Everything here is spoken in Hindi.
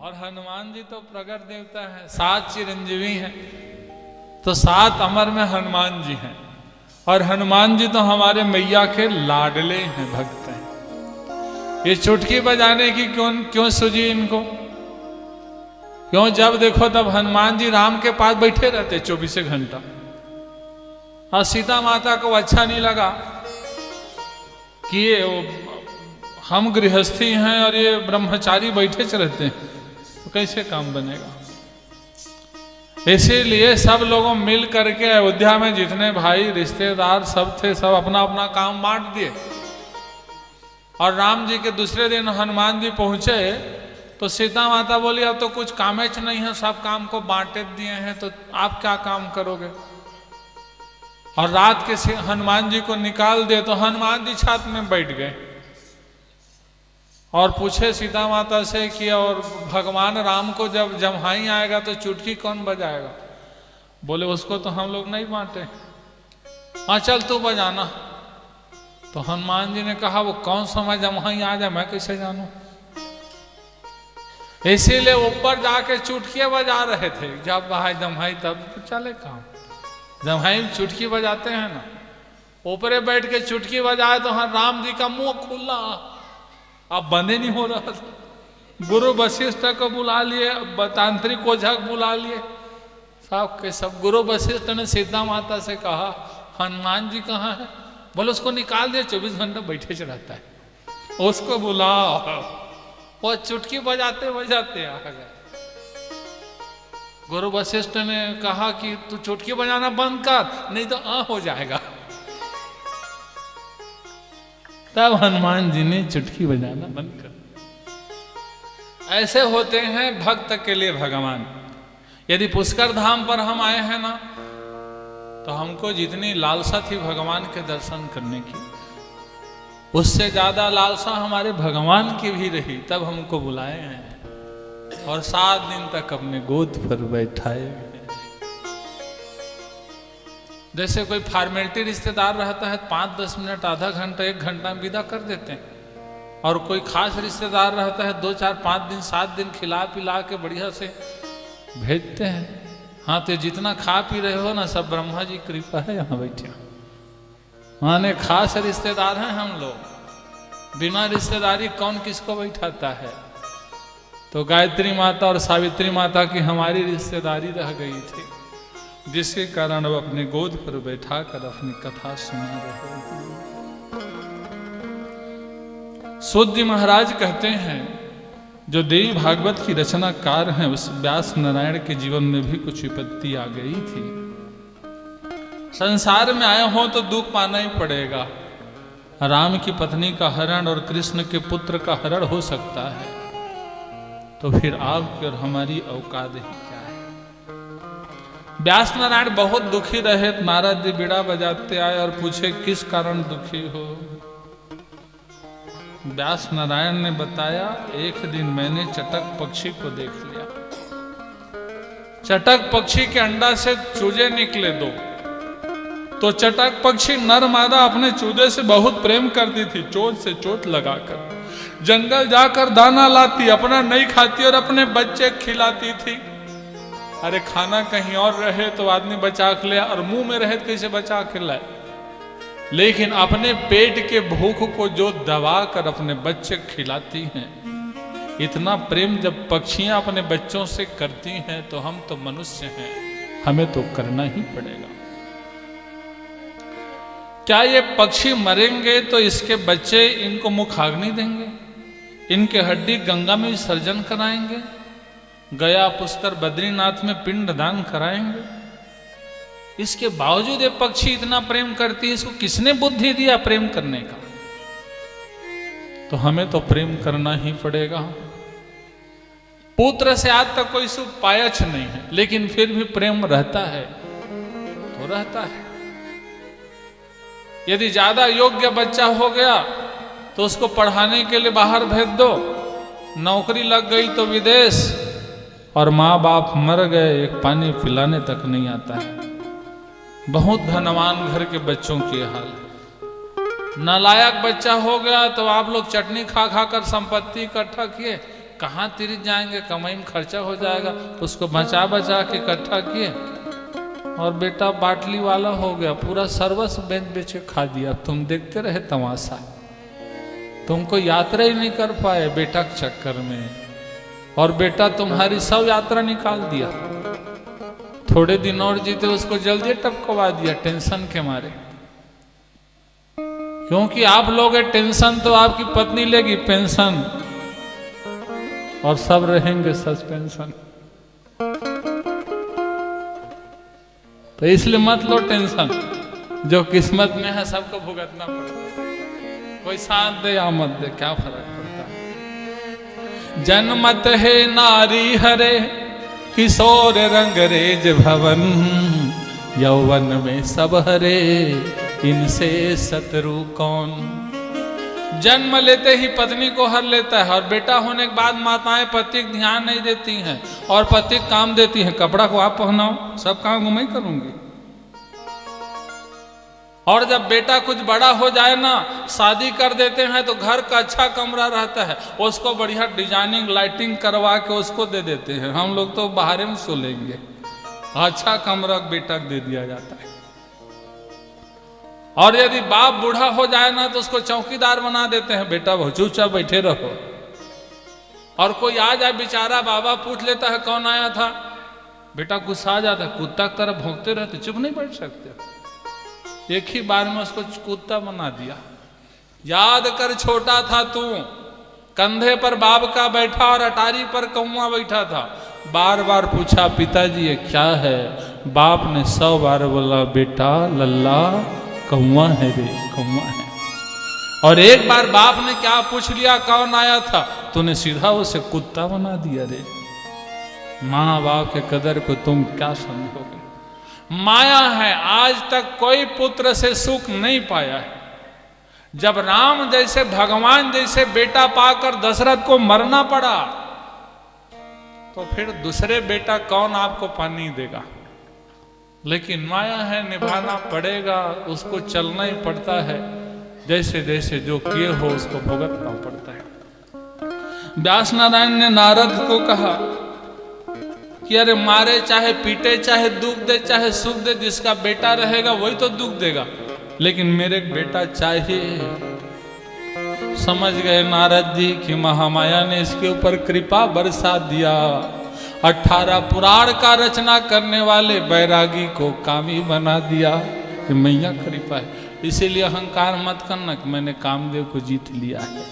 और हनुमान जी तो प्रगट देवता है, 7 चिरंजीवी हैं, तो 7 अमर में हनुमान जी हैं। और हनुमान जी तो हमारे मैया के लाडले हैं, भक्त हैं। ये चुटकी बजाने की क्यों सूझी इनको? क्यों जब देखो तब हनुमान जी राम के पास बैठे रहते 24 घंटा। और सीता माता को अच्छा नहीं लगा कि ये हम गृहस्थी हैं और ये ब्रह्मचारी बैठे रहते हैं, तो कैसे काम बनेगा। इसीलिए सब लोगों मिल करके अयोध्या में जितने भाई रिश्तेदार सब थे, सब अपना अपना काम बांट दिए। और राम जी के दूसरे दिन हनुमान जी पहुंचे तो सीता माता बोली अब तो कुछ कामेच नहीं है, सब काम को बांटे दिए हैं, तो आप क्या काम करोगे। और रात के हनुमान जी को निकाल दे तो हनुमान जी छत में बैठ गए और पूछे सीता माता से कि और भगवान राम को जब जम्हाई आएगा तो चुटकी कौन बजाएगा। बोले उसको तो हम लोग नहीं बांटे। हाँ चल तू बजाना। तो हनुमान जी ने कहा वो कौन समय जम्हाई आ जाए मैं कैसे जानूं। इसीलिए ऊपर जाके चुटकियां बजा रहे थे। जब भाई जम्हाई तब चले काम। जम्हाई में चुटकी बजाते हैं ना, ऊपरे बैठ के चुटकी बजाए तो हाँ राम जी का मुंह खुला, अब बंदे नहीं हो रहा था। गुरु वशिष्ठ को बुला लिए, तांत्रिक ओझा बुला लिए, सब के सब। गुरु वशिष्ठ ने सीता माता से कहा हनुमान जी कहाँ है। बोले उसको निकाल दिया, 24 घंटा बैठे रहता है, उसको बुलाओ। वो चुटकी बजाते बजाते आ गए। गुरु वशिष्ठ ने कहा कि तू चुटकी बजाना बंद कर, नहीं तो हो जाएगा। तब हनुमान जी ने चुटकी बजाना बंद कर। ऐसे होते हैं भक्त के लिए भगवान। यदि पुष्कर धाम पर हम आए हैं ना, तो हमको जितनी लालसा थी भगवान के दर्शन करने की, उससे ज्यादा लालसा हमारे भगवान की भी रही, तब हमको बुलाए हैं और 7 दिन तक अपने गोद पर बैठाए। जैसे कोई फॉर्मेलिटी रिश्तेदार रहता है 5-10 मिनट, आधा घंटा, 1 घंटा में विदा कर देते हैं। और कोई खास रिश्तेदार रहता है 2-4-5 दिन 7 दिन खिला पिला के बढ़िया से भेजते हैं। हाँ तो जितना खा पी रहे हो ना, सब ब्रह्मा जी कृपा है यहाँ बैठे। माने खास रिश्तेदार हैं हम लोग। बिना रिश्तेदारी कौन किसको बैठाता है। तो गायत्री माता और सावित्री माता की हमारी रिश्तेदारी रह गई थी, जिसके कारण वो अपने गोद पर बैठा कर अपनी कथा सुना रहे हैं। सूत जी महाराज कहते हैं जो देवी भागवत की रचनाकार हैं, उस व्यास नारायण के जीवन में भी कुछ विपत्ति आ गई थी। संसार में आए हो तो दुख पाना ही पड़ेगा। राम की पत्नी का हरण और कृष्ण के पुत्र का हरण हो सकता है, तो फिर आपकी और हमारी औकात ही क्या है। व्यास नारायण बहुत दुखी रहे। नारद जी बीड़ा बजाते आए और पूछे किस कारण दुखी हो। व्यास नारायण ने बताया एक दिन मैंने चटक पक्षी को देख लिया। चटक पक्षी के अंडा से चूजे निकले 2। तो चटक पक्षी नर मादा अपने चूजे से बहुत प्रेम करती थी, चोट से चोट लगाकर जंगल जाकर दाना लाती, अपना नहीं खाती और अपने बच्चे खिलाती थी। अरे खाना कहीं और रहे तो आदमी बचा के ले, और मुंह में रहे तो कैसे बचा के लाए। लेकिन अपने पेट के भूख को जो दबा कर अपने बच्चे खिलाती हैं, इतना प्रेम जब पक्षियां अपने बच्चों से करती हैं, तो हम तो मनुष्य हैं, हमें तो करना ही पड़ेगा। क्या ये पक्षी मरेंगे तो इसके बच्चे इनको मुखाग्नि देंगे, इनके हड्डी गंगा में विसर्जन कराएंगे, गया पुष्कर बद्रीनाथ में पिंड दान कराएंगे। इसके बावजूद ये पक्षी इतना प्रेम करती है, इसको किसने बुद्धि दिया प्रेम करने का। तो हमें तो प्रेम करना ही पड़ेगा। पुत्र से आज तक कोई सुख पायच नहीं है, लेकिन फिर भी प्रेम रहता है तो रहता है। यदि ज्यादा योग्य बच्चा हो गया तो उसको पढ़ाने के लिए बाहर भेज दो, नौकरी लग गई तो विदेश, और माँ बाप मर गए, एक पानी पिलाने तक नहीं आता है। बहुत धनवान घर के बच्चों की हाल है। नालायक बच्चा हो गया तो आप लोग चटनी खा खा कर संपत्ति इकट्ठा किए, कहाँ तिरक जाएंगे, कमाई में खर्चा हो जाएगा। उसको बचा बचा के इकट्ठा किए और बेटा बाटली वाला हो गया, पूरा सर्वस्व बेच बेच के खा दिया। तुम देखते रहे तमाशा, तुमको यात्रा ही नहीं कर पाए बेटा के चक्कर में, और बेटा तुम्हारी सब यात्रा निकाल दिया। थोड़े दिन और जीते उसको जल्दी टपकवा दिया टेंशन के मारे, क्योंकि आप लोगे टेंशन तो आपकी पत्नी लेगी पेंशन और सब रहेंगे सस्पेंशन। तो इसलिए मत लो टेंशन, जो किस्मत में है सबको भुगतना पड़ता है। कोई साथ दे या मत दे क्या फर्क पड़ता है। जन्मत है नारी हरे किशोर रंग रेज भवन, यौवन में सब हरे इनसे शत्रु कौन। जन्म लेते ही पत्नी को हर लेता है, और बेटा होने के बाद माताएं पति को ध्यान नहीं देती हैं और पति काम देती हैं, कपड़ा को आप पहनाओ, सब काम मैं करूंगी। और जब बेटा कुछ बड़ा हो जाए ना, शादी कर देते हैं तो घर का अच्छा कमरा रहता है, उसको बढ़िया डिजाइनिंग लाइटिंग करवा के उसको दे देते हैं। हम लोग तो बाहर में सो लेंगे, अच्छा कमरा बेटा को दे दिया जाता है। और यदि बाप बूढ़ा हो जाए ना तो उसको चौकीदार बना देते हैं, बेटा बहुत चुपचाप बैठे रहो। और कोई आ जाए बेचारा, बाबा पूछ लेता है कौन आया था, बेटा गुस्सा आ जाता है, कुत्ता की तरह भौंकते रहते, चुप नहीं बैठ सकते। एक ही बार में उसको कुत्ता बना दिया। याद कर छोटा था तू, कंधे पर बाप का बैठा और अटारी पर कौआ बैठा था। बार बार पूछा पिताजी ये क्या है, बाप ने 100 बार बोला बेटा लल्ला कौआ है रे, कौआ है। और एक बार बाप ने क्या पूछ लिया कौन आया था, तूने सीधा उसे कुत्ता बना दिया रे। माँ बाप के कदर को तुम क्या समझोगे। माया है, आज तक कोई पुत्र से सुख नहीं पाया है। जब राम जैसे भगवान जैसे बेटा पाकर दशरथ को मरना पड़ा, तो फिर दूसरे बेटा कौन आपको पानी देगा। लेकिन माया है, निभाना पड़ेगा, उसको चलना ही पड़ता है। जैसे जैसे जो किए हो उसको भुगतना पड़ता है। व्यास नारायण ने नारद को कहा कि अरे मारे चाहे पीटे, चाहे दुख दे चाहे सुख दे, जिसका बेटा रहेगा वही तो दुख देगा, लेकिन मेरे बेटा चाहिए। समझ गए नारद जी कि महामाया ने इसके ऊपर कृपा बरसा दिया। 18 पुराण का रचना करने वाले बैरागी को कामी बना दिया। कि मैया कृपा है, इसीलिए अहंकार मत करना कि मैंने कामदेव को जीत लिया है।